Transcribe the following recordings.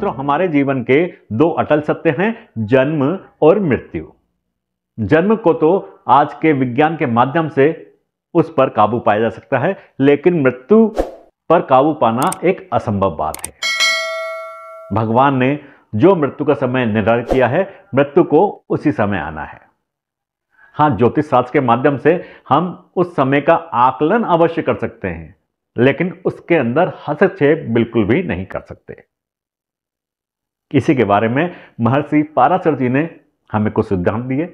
मित्रों, हमारे जीवन के दो अटल सत्य हैं, जन्म और मृत्यु। जन्म को तो आज के विज्ञान के माध्यम से उस पर काबू पाया जा सकता है, लेकिन मृत्यु पर काबू पाना एक असंभव बात है। भगवान ने जो मृत्यु का समय निर्धारित किया है, मृत्यु को उसी समय आना है। हाँ, ज्योतिष शास्त्र के माध्यम से हम उस समय का आकलन अवश्य कर सकते हैं, लेकिन उसके अंदर हस्तक्षेप बिल्कुल भी नहीं कर सकते। इसी के बारे में महर्षि पाराशर जी ने हमें कुछ सिद्धांत दिए।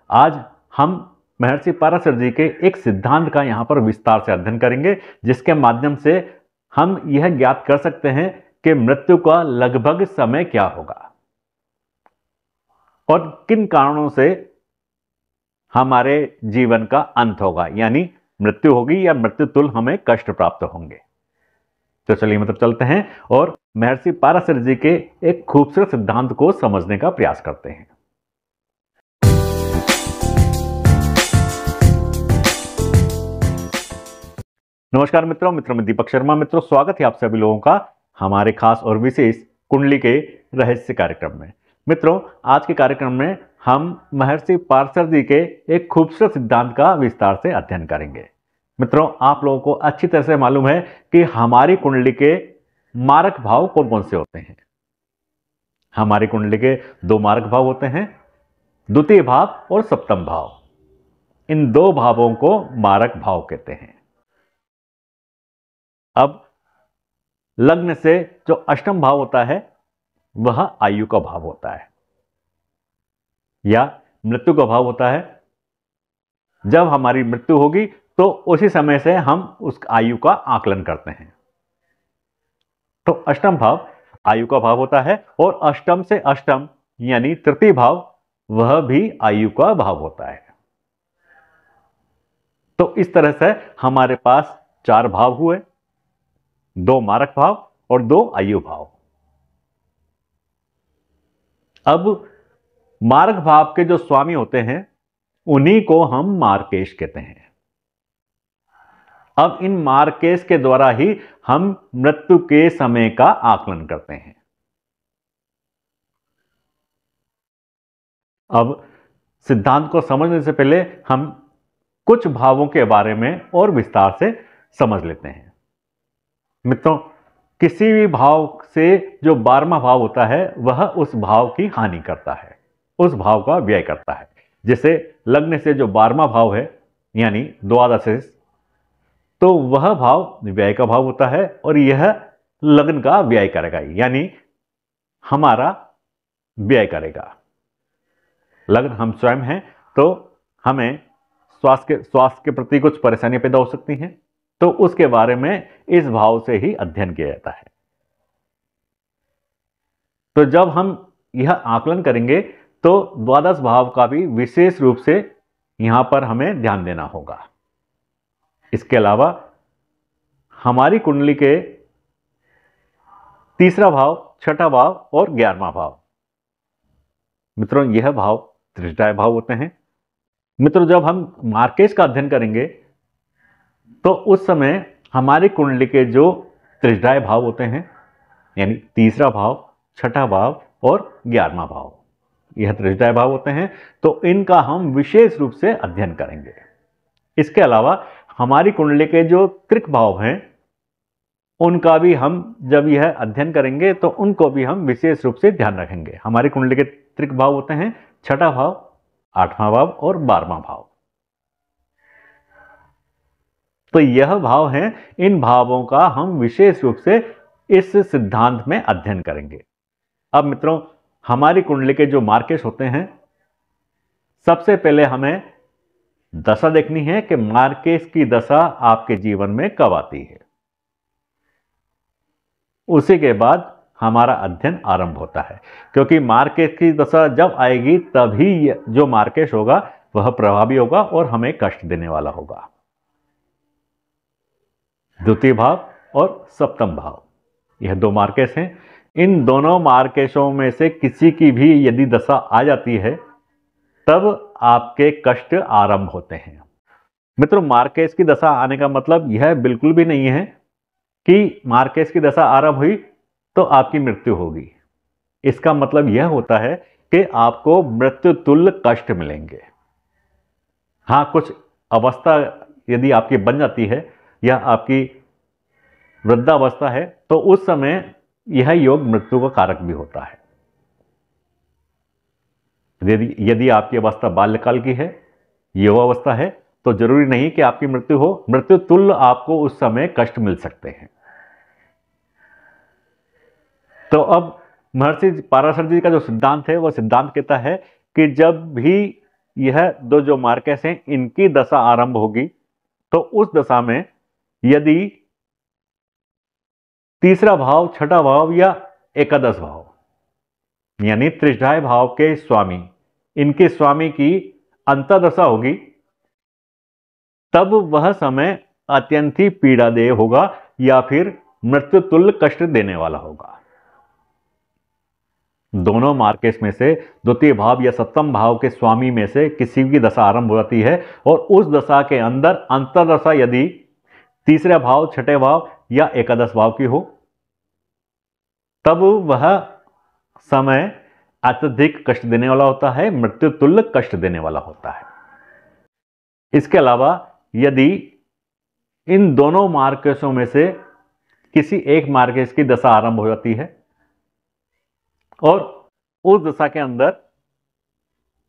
आज हम महर्षि पाराशर जी के एक सिद्धांत का यहां पर विस्तार से अध्ययन करेंगे, जिसके माध्यम से हम यह ज्ञात कर सकते हैं कि मृत्यु का लगभग समय क्या होगा और किन कारणों से हमारे जीवन का अंत होगा, यानी मृत्यु होगी या मृत्यु तुल्य हमें कष्ट प्राप्त होंगे। तो चलिए मतलब चलते हैं और महर्षि पाराशर जी के एक खूबसूरत सिद्धांत को समझने का प्रयास करते हैं। नमस्कार मित्रों, मैं दीपक शर्मा। मित्रों, स्वागत है आप सभी लोगों का हमारे खास और विशेष कुंडली के रहस्य कार्यक्रम में। मित्रों, आज के कार्यक्रम में हम महर्षि पाराशर जी के एक खूबसूरत सिद्धांत का विस्तार से अध्ययन करेंगे। मित्रों, आप लोगों को अच्छी तरह से मालूम है कि हमारी कुंडली के मारक भाव कौन कौन से होते हैं। हमारी कुंडली के दो मारक भाव होते हैं, द्वितीय भाव और सप्तम भाव। इन दो भावों को मारक भाव कहते हैं। अब लग्न से जो अष्टम भाव होता है वह आयु का भाव होता है या मृत्यु का भाव होता है। जब हमारी मृत्यु होगी तो उसी समय से हम उस आयु का आकलन करते हैं। तो अष्टम भाव आयु का भाव होता है और अष्टम से अष्टम यानी तृतीय भाव वह भी आयु का भाव होता है। तो इस तरह से हमारे पास चार भाव हुए, दो मारक भाव और दो आयु भाव। अब मारक भाव के जो स्वामी होते हैं उन्हीं को हम मार्केश कहते हैं। अब इन मार्केश के द्वारा ही हम मृत्यु के समय का आकलन करते हैं। अब सिद्धांत को समझने से पहले हम कुछ भावों के बारे में और विस्तार से समझ लेते हैं। मित्रों, किसी भी भाव से जो 12वां भाव होता है वह उस भाव की हानि करता है, उस भाव का व्यय करता है। जैसे लग्न से जो 12वां भाव है यानी द्वादश, तो वह भाव व्यय का भाव होता है और यह लग्न का व्यय करेगा, यानी हमारा व्यय करेगा। लग्न हम स्वयं हैं तो हमें स्वास्थ्य के प्रति कुछ परेशानियां पैदा हो सकती हैं, तो उसके बारे में इस भाव से ही अध्ययन किया जाता है। तो जब हम यह आकलन करेंगे तो द्वादश भाव का भी विशेष रूप से यहां पर हमें ध्यान देना होगा। इसके अलावा हमारी कुंडली के तीसरा भाव, छठा भाव और 11वां भाव, मित्रों यह भाव त्रिजटाय भाव होते हैं। मित्रों, जब हम मार्केश का अध्ययन करेंगे तो उस समय हमारी कुंडली के जो त्रिजटाय भाव होते हैं यानी तीसरा भाव, छठा भाव और 11वां भाव, यह त्रिजटाय भाव होते हैं, तो इनका हम विशेष रूप से अध्ययन करेंगे। इसके अलावा हमारी कुंडली के जो त्रिक भाव हैं उनका भी हम जब यह अध्ययन करेंगे तो उनको भी हम विशेष रूप से ध्यान रखेंगे। हमारी कुंडली के त्रिक भाव होते हैं छठा भाव, 8वां भाव और 12वां भाव। तो यह भाव हैं, इन भावों का हम विशेष रूप से इस सिद्धांत में अध्ययन करेंगे। अब मित्रों, हमारी कुंडली के जो मार्केश होते हैं, सबसे पहले हमें दशा देखनी है कि मार्केश की दशा आपके जीवन में कब आती है। उसी के बाद हमारा अध्ययन आरंभ होता है, क्योंकि मार्केश की दशा जब आएगी तभी जो मार्केश होगा वह प्रभावी होगा और हमें कष्ट देने वाला होगा। द्वितीय भाव और सप्तम भाव, यह दो मार्केश हैं। इन दोनों मार्केशों में से किसी की भी यदि दशा आ जाती है तब आपके कष्ट आरंभ होते हैं। मित्रों, मार्केश की दशा आने का मतलब यह बिल्कुल भी नहीं है कि मार्केश की दशा आरंभ हुई तो आपकी मृत्यु होगी। इसका मतलब यह होता है कि आपको मृत्यु तुल्य कष्ट मिलेंगे। हाँ, कुछ अवस्था यदि आपकी बन जाती है या आपकी वृद्धावस्था है तो उस समय यह योग मृत्यु का कारक भी होता है। यदि आपकी अवस्था बाल्यकाल की है, युवावस्था है, तो जरूरी नहीं कि आपकी मृत्यु हो। मृत्यु तुल्य आपको उस समय कष्ट मिल सकते हैं। तो अब महर्षि पाराशर जी का जो सिद्धांत है वह सिद्धांत कहता है कि जब भी यह दो जो मार्केस हैं इनकी दशा आरंभ होगी तो उस दशा में यदि तीसरा भाव, छठा भाव या एकादश भाव यानी त्रिशाय भाव के स्वामी, इनके स्वामी की अंतर्दशा होगी, तब वह समय अत्यंत ही पीड़ादेय होगा या फिर मृत्यु तुल्य कष्ट देने वाला होगा। दोनों मार्केस में से द्वितीय भाव या सप्तम भाव के स्वामी में से किसी की दशा आरंभ हो जाती है और उस दशा के अंदर अंतर्दशा यदि तीसरे भाव, छठे भाव या एकादश भाव की हो, तब वह समय अत्यधिक कष्ट देने वाला होता है, मृत्यु तुल्य कष्ट देने वाला होता है। इसके अलावा यदि इन दोनों मार्केसों में से किसी एक मार्केस की दशा आरंभ हो जाती है और उस दशा के अंदर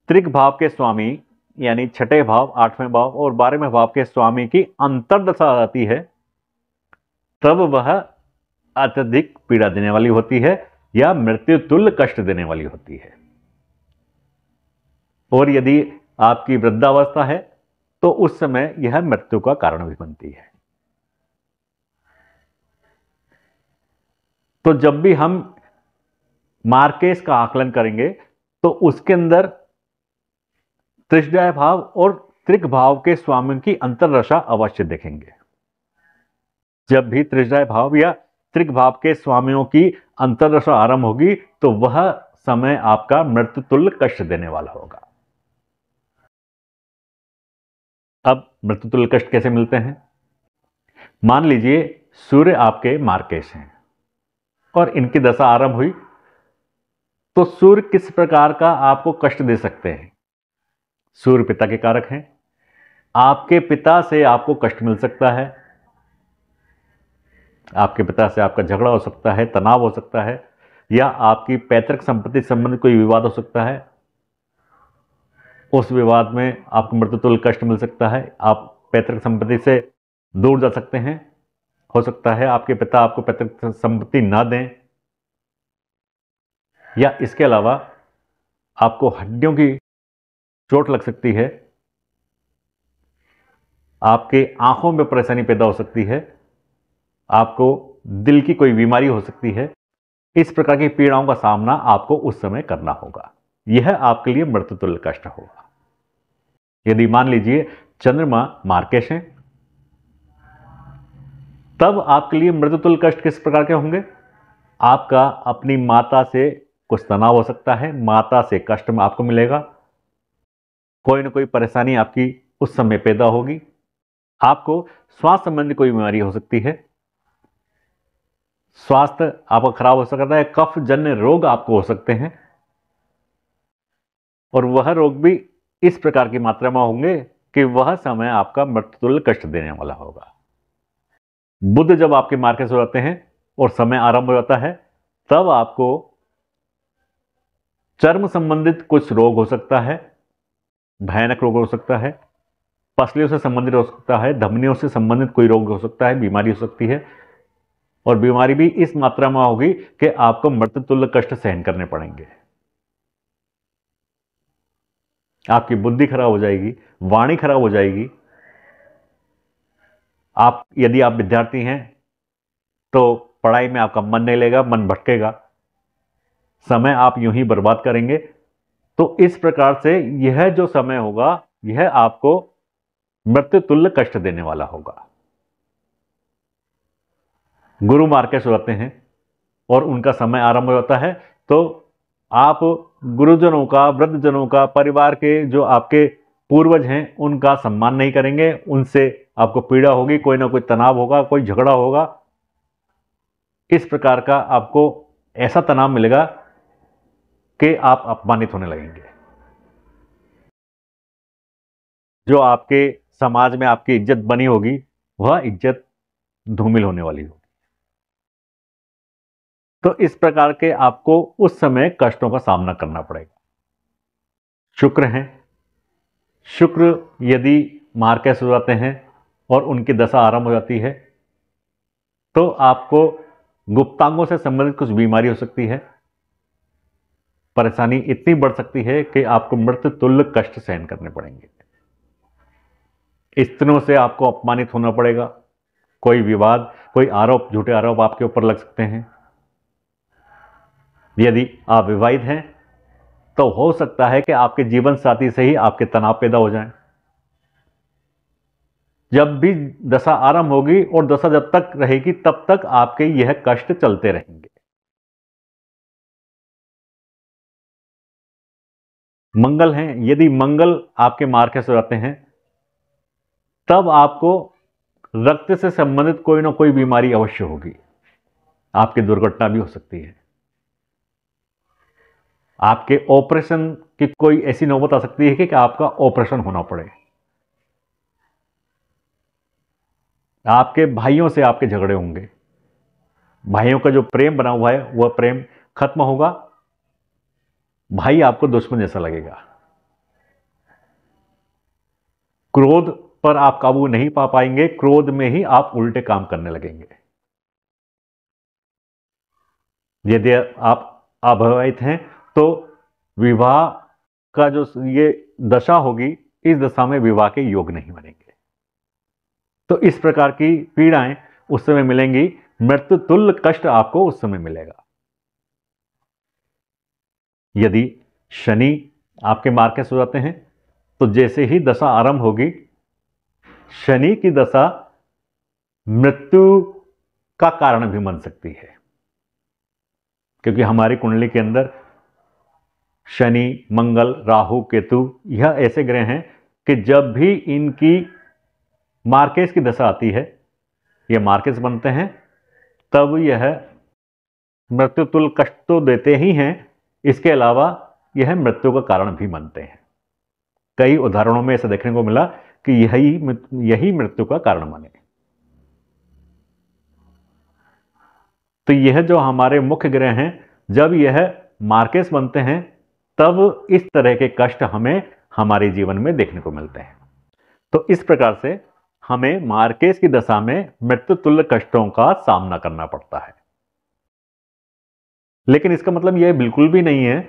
त्रिक भाव के स्वामी यानी छठे भाव, आठवें भाव और 12वें भाव के स्वामी की अंतर्दशा आ जाती है, तब वह अत्यधिक पीड़ा देने वाली होती है या मृत्यु तुल्य कष्ट देने वाली होती है। और यदि आपकी वृद्धावस्था है तो उस समय यह मृत्यु का कारण भी बनती है। तो जब भी हम मार्केस का आकलन करेंगे तो उसके अंदर त्रिशदाय भाव और त्रिक भाव के स्वामी की अंतर्दशा अवश्य देखेंगे। जब भी त्रिशदाय भाव या त्रिक भाव के स्वामियों की अंतर्दशा आरंभ होगी तो वह समय आपका मृत्यु तुल्य कष्ट देने वाला होगा। अब मृत्यु तुल्य कष्ट कैसे मिलते हैं? मान लीजिए सूर्य आपके मार्केस हैं और इनकी दशा आरंभ हुई, तो सूर्य किस प्रकार का आपको कष्ट दे सकते हैं? सूर्य पिता के कारक हैं। आपके पिता से आपको कष्ट मिल सकता है, आपके पिता से आपका झगड़ा हो सकता है, तनाव हो सकता है, या आपकी पैतृक संपत्ति संबंधित कोई विवाद हो सकता है। उस विवाद में आपको मृत्यु तुल्य कष्ट मिल सकता है, आप पैतृक संपत्ति से दूर जा सकते हैं। हो सकता है आपके पिता आपको पैतृक संपत्ति ना दें, या इसके अलावा आपको हड्डियों की चोट लग सकती है, आपके आंखों में परेशानी पैदा हो सकती है, आपको दिल की कोई बीमारी हो सकती है। इस प्रकार की पीड़ाओं का सामना आपको उस समय करना होगा। यह आपके लिए मृत्यु तुल्य कष्ट होगा। यदि मान लीजिए चंद्रमा मार्केश हैं, तब आपके लिए मृत्यु तुल्य कष्ट किस प्रकार के होंगे? आपका अपनी माता से कुछ तनाव हो सकता है, माता से कष्ट में आपको मिलेगा, कोई ना कोई परेशानी आपकी उस समय पैदा होगी, आपको स्वास्थ्य संबंधी कोई बीमारी हो सकती है, स्वास्थ्य आपका खराब हो सकता है, कफ जन्य रोग आपको हो सकते हैं, और वह रोग भी इस प्रकार की मात्रा में होंगे कि वह समय आपका मृत्यु तुल्य कष्ट देने वाला होगा। बुध जब आपके मार्केस हो जाते हैं और समय आरंभ हो जाता है, तब आपको चर्म संबंधित कुछ रोग हो सकता है, भयानक रोग हो सकता है, पसलियों से संबंधित हो सकता है, धमनियों से संबंधित कोई रोग हो सकता है, बीमारी हो सकती है, और बीमारी भी इस मात्रा में होगी कि आपको मृत्यु तुल्य कष्ट सहन करने पड़ेंगे। आपकी बुद्धि खराब हो जाएगी, वाणी खराब हो जाएगी। यदि आप विद्यार्थी हैं तो पढ़ाई में आपका मन नहीं लगेगा, मन भटकेगा, समय आप यूं ही बर्बाद करेंगे। तो इस प्रकार से यह जो समय होगा यह आपको मृत्यु तुल्य कष्ट देने वाला होगा। गुरु मार्केस हो जाते हैं और उनका समय आरंभ हो जाता है, तो आप गुरुजनों का, वृद्धजनों का, परिवार के जो आपके पूर्वज हैं उनका सम्मान नहीं करेंगे, उनसे आपको पीड़ा होगी, कोई ना कोई तनाव होगा, कोई झगड़ा होगा। इस प्रकार का आपको ऐसा तनाव मिलेगा कि आप अपमानित होने लगेंगे। जो आपके समाज में आपकी इज्जत बनी होगी वह इज्जत धूमिल होने वाली होगी। तो इस प्रकार के आपको उस समय कष्टों का सामना करना पड़ेगा। शुक्र हैं, शुक्र यदि मार्कस हो जाते हैं और उनकी दशा आरंभ हो जाती है तो आपको गुप्तांगों से संबंधित कुछ बीमारी हो सकती है। परेशानी इतनी बढ़ सकती है कि आपको मृत्यु तुल्य कष्ट सहन करने पड़ेंगे। स्त्रियों से आपको अपमानित होना पड़ेगा। कोई विवाद, कोई आरोप, झूठे आरोप आपके ऊपर लग सकते हैं। यदि आप विवाहित हैं तो हो सकता है कि आपके जीवन साथी से ही आपके तनाव पैदा हो जाएं। जब भी दशा आरंभ होगी और दशा जब तक रहेगी तब तक आपके यह कष्ट चलते रहेंगे। मंगल हैं, यदि मंगल आपके मार्कस हो जाते हैं तब आपको रक्त से संबंधित कोई ना कोई बीमारी अवश्य होगी। आपकी दुर्घटना भी हो सकती है। आपके ऑपरेशन की कोई ऐसी नौबत आ सकती है कि आपका ऑपरेशन होना पड़े। आपके भाइयों से आपके झगड़े होंगे। भाइयों का जो प्रेम बना हुआ है वह प्रेम खत्म होगा। भाई आपको दुश्मन जैसा लगेगा। क्रोध पर आप काबू नहीं पा पाएंगे। क्रोध में ही आप उल्टे काम करने लगेंगे। यदि आप अविवाहित हैं तो विवाह का जो ये दशा होगी, इस दशा में विवाह के योग नहीं बनेंगे। तो इस प्रकार की पीड़ाएं उस समय मिलेंगी। मृत्यु तुल्य कष्ट आपको उस समय मिलेगा। यदि शनि आपके मार्कस हो जाते हैं तो जैसे ही दशा आरंभ होगी, शनि की दशा मृत्यु का कारण भी बन सकती है। क्योंकि हमारी कुंडली के अंदर शनि, मंगल, राहु, केतु यह ऐसे ग्रह हैं कि जब भी इनकी मार्केस की दशा आती है, ये मार्केस बनते हैं, तब यह मृत्यु तुल्य कष्ट तो देते ही हैं, इसके अलावा यह मृत्यु का कारण भी बनते हैं। कई उदाहरणों में ऐसा देखने को मिला कि यही मृत्यु का कारण बने। तो यह जो हमारे मुख्य ग्रह हैं, जब यह मार्केस बनते हैं तब इस तरह के कष्ट हमें हमारे जीवन में देखने को मिलते हैं। तो इस प्रकार से हमें मार्केस की दशा में मृत्यु तुल्य कष्टों का सामना करना पड़ता है। लेकिन इसका मतलब यह बिल्कुल भी नहीं है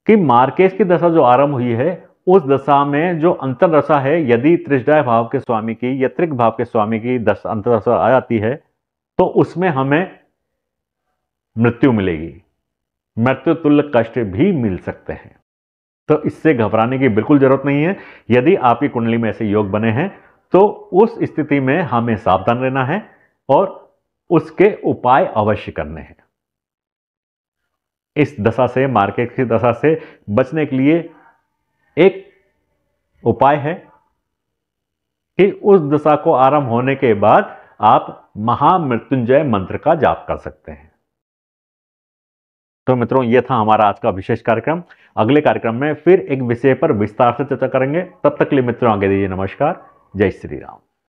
कि मार्केस की दशा जो आरंभ हुई है उस दशा में जो अंतर दशा है, यदि त्रिजडाय भाव के स्वामी की या त्रिक भाव के स्वामी की अंतर दशा आ जाती है तो उसमें हमें मृत्यु मिलेगी। मृत्यु तुल्य कष्ट भी मिल सकते हैं। तो इससे घबराने की बिल्कुल जरूरत नहीं है। यदि आपकी कुंडली में ऐसे योग बने हैं तो उस स्थिति में हमें सावधान रहना है और उसके उपाय अवश्य करने हैं। इस दशा से, मार्केट की दशा से बचने के लिए एक उपाय है कि उस दशा को आरंभ होने के बाद आप महामृत्युंजय मंत्र का जाप कर सकते हैं। तो मित्रों, यह था हमारा आज का विशेष कार्यक्रम। अगले कार्यक्रम में फिर एक विषय पर विस्तार से चर्चा करेंगे। तब तक के लिए मित्रों आगे दीजिए नमस्कार। जय श्री राम।